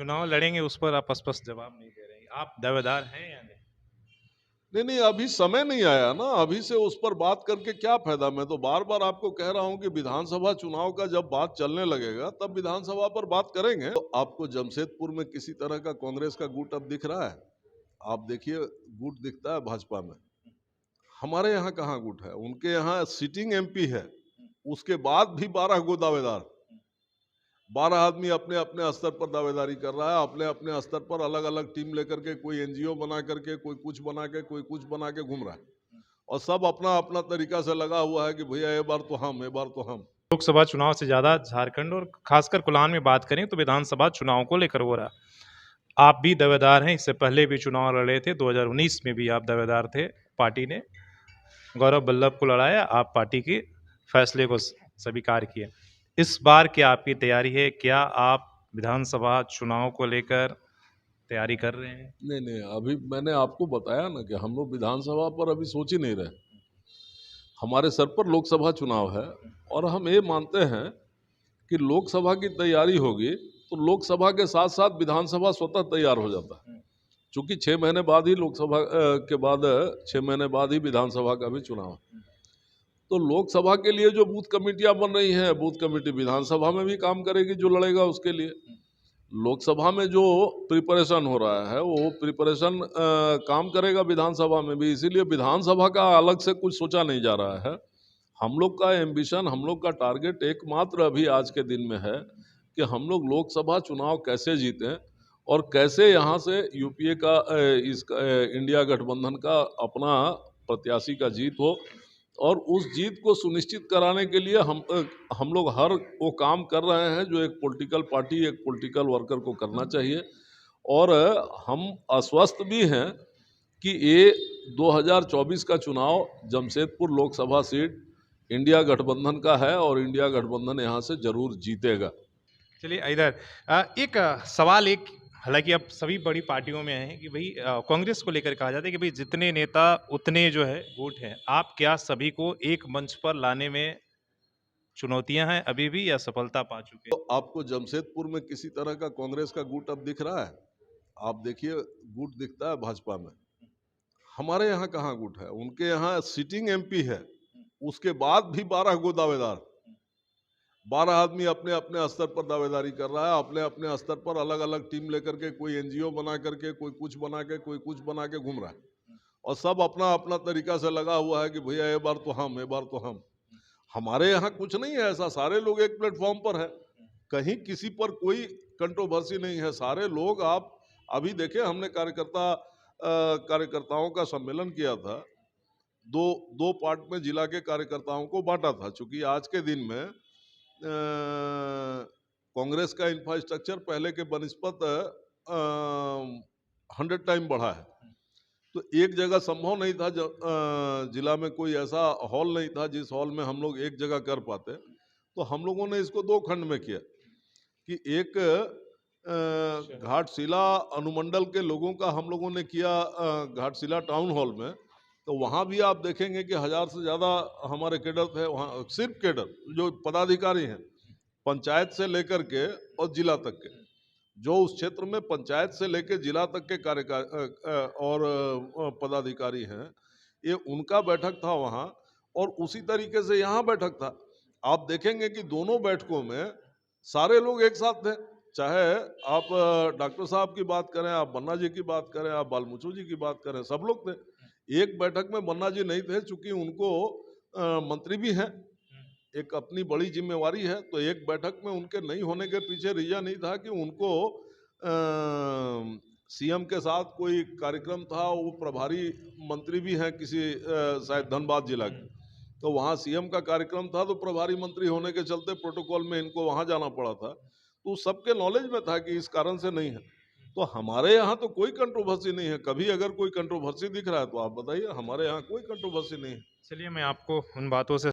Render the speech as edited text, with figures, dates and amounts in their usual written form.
चुनाव लड़ेंगे उस पर आप स्पष्ट जवाब नहीं दे रहे हैं। आप दावेदार हैं या नहीं? नहीं नहीं, अभी समय नहीं आया ना। अभी से उस पर बात करके क्या फायदा। मैं तो बार बार आपको कह रहा हूं कि विधानसभा चुनाव का जब बात चलने लगेगा तब विधानसभा पर बात करेंगे। तो आपको जमशेदपुर में किसी तरह का कांग्रेस का गुट अब दिख रहा है? आप देखिए, गुट दिखता है भाजपा में। हमारे यहाँ कहाँ गुट है? उनके यहाँ सिटिंग एमपी है, उसके बाद भी 12 गो दावेदार। 12 आदमी अपने अपने स्तर पर दावेदारी कर रहा है, अपने अपने स्तर पर अलग अलग टीम लेकर के, कोई एनजीओ बना करके, कोई कुछ बना के, कोई कुछ बना के घूम रहा है। और सब अपना अपना तरीका से लगा हुआ है कि भैया ये बार तो हम, ये बार तो हम। लोकसभा चुनाव से ज्यादा झारखंड और खासकर कोल्हान में बात करें तो विधानसभा चुनाव को लेकर हो रहा। आप भी दावेदार हैं, इससे पहले भी चुनाव लड़े थे, 2019 में भी आप दावेदार थे। पार्टी ने गौरव वल्लभ को लड़ाया, आप पार्टी के फैसले को स्वीकार किए। इस बार क्या आपकी तैयारी है? क्या आप विधानसभा चुनाव को लेकर तैयारी कर रहे हैं? नहीं नहीं, अभी मैंने आपको बताया ना कि हम लोग विधानसभा पर अभी सोच ही नहीं रहे। हमारे सर पर लोकसभा चुनाव है और हम ये मानते हैं कि लोकसभा की तैयारी होगी तो लोकसभा के साथ साथ विधानसभा स्वतः तैयार हो जाता है। क्योंकि 6 महीने बाद ही लोकसभा के बाद 6 महीने बाद ही विधानसभा का भी चुनाव है। तो लोकसभा के लिए जो बूथ कमेटियां बन रही हैं, बूथ कमेटी विधानसभा में भी काम करेगी, जो लड़ेगा उसके लिए। लोकसभा में जो प्रिपरेशन हो रहा है वो प्रिपरेशन काम करेगा विधानसभा में भी। इसीलिए विधानसभा का अलग से कुछ सोचा नहीं जा रहा है। हम लोग का एम्बिशन, हम लोग का टारगेट एकमात्र अभी आज के दिन में है कि हम लोग लोकसभा चुनाव कैसे जीतें और कैसे यहाँ से यूपीए का इंडिया गठबंधन का अपना प्रत्याशी का जीत हो। और उस जीत को सुनिश्चित कराने के लिए हम लोग हर वो काम कर रहे हैं जो एक पॉलिटिकल पार्टी, एक पॉलिटिकल वर्कर को करना चाहिए। और हम आश्वस्त भी हैं कि ये 2024 का चुनाव जमशेदपुर लोकसभा सीट इंडिया गठबंधन का है और इंडिया गठबंधन यहाँ से जरूर जीतेगा। चलिए इधर एक सवाल एक, हालांकि अब सभी बड़ी पार्टियों में है कि भाई कांग्रेस को लेकर कहा जाता है कि भाई जितने नेता उतने जो है वोट हैं। आप क्या सभी को एक मंच पर लाने में चुनौतियां हैं अभी भी या सफलता पा चुके तो हैं? आपको जमशेदपुर में किसी तरह का कांग्रेस का गुट अब दिख रहा है? आप देखिए, गुट दिखता है भाजपा में। हमारे यहाँ कहाँ गुट है? उनके यहाँ सिटिंग एमपी है, उसके बाद भी 12 गो दावेदार। 12 आदमी अपने अपने स्तर पर दावेदारी कर रहा है, अपने अपने स्तर पर अलग अलग टीम लेकर के, कोई एनजीओ बना करके, कोई कुछ बना के, कोई कुछ बना के घूम रहा है। और सब अपना अपना तरीका से लगा हुआ है कि भैया ये बार तो हम, ये बार तो हम। हमारे यहाँ कुछ नहीं है ऐसा। सारे लोग एक प्लेटफॉर्म पर है, कहीं किसी पर कोई कंट्रोवर्सी नहीं है। सारे लोग, आप अभी देखें, हमने कार्यकर्ताओं का सम्मेलन किया था। दो दो पार्ट में जिला के कार्यकर्ताओं को बांटा था, क्योंकि आज के दिन में कांग्रेस का इंफ्रास्ट्रक्चर पहले के बनिस्पत 100 टाइम बढ़ा है। तो एक जगह संभव नहीं था, जिला में कोई ऐसा हॉल नहीं था जिस हॉल में हम लोग एक जगह कर पाते। तो हम लोगों ने इसको 2 खंड में किया कि एक घाटशिला अनुमंडल के लोगों का हम लोगों ने किया घाटशिला टाउन हॉल में। तो वहाँ भी आप देखेंगे कि 1000 से ज़्यादा हमारे कैडर थे वहाँ। सिर्फ कैडर जो पदाधिकारी हैं, पंचायत से लेकर के और जिला तक के, जो उस क्षेत्र में पंचायत से लेकर जिला तक के पदाधिकारी हैं, ये उनका बैठक था वहाँ। और उसी तरीके से यहाँ बैठक था। आप देखेंगे कि दोनों बैठकों में सारे लोग एक साथ थे। चाहे आप डॉक्टर साहब की बात करें, आप बन्ना जी की बात करें, आप बालमुचू जी की बात करें, सब लोग थे। एक बैठक में बन्ना जी नहीं थे, चूंकि उनको मंत्री भी हैं, एक अपनी बड़ी जिम्मेवारी है। तो एक बैठक में उनके नहीं होने के पीछे रीजन नहीं था कि उनको सीएम के साथ कोई कार्यक्रम था। वो प्रभारी मंत्री भी हैं किसी शायद धनबाद जिला के। तो वहाँ सीएम का कार्यक्रम था, तो प्रभारी मंत्री होने के चलते प्रोटोकॉल में इनको वहाँ जाना पड़ा था। तो सबके नॉलेज में था कि इस कारण से नहीं है। तो हमारे यहाँ तो कोई कंट्रोवर्सी नहीं है। कभी अगर कोई कंट्रोवर्सी दिख रहा है तो आप बताइए। हमारे यहाँ कोई कंट्रोवर्सी नहीं है। चलिए मैं आपको उन बातों से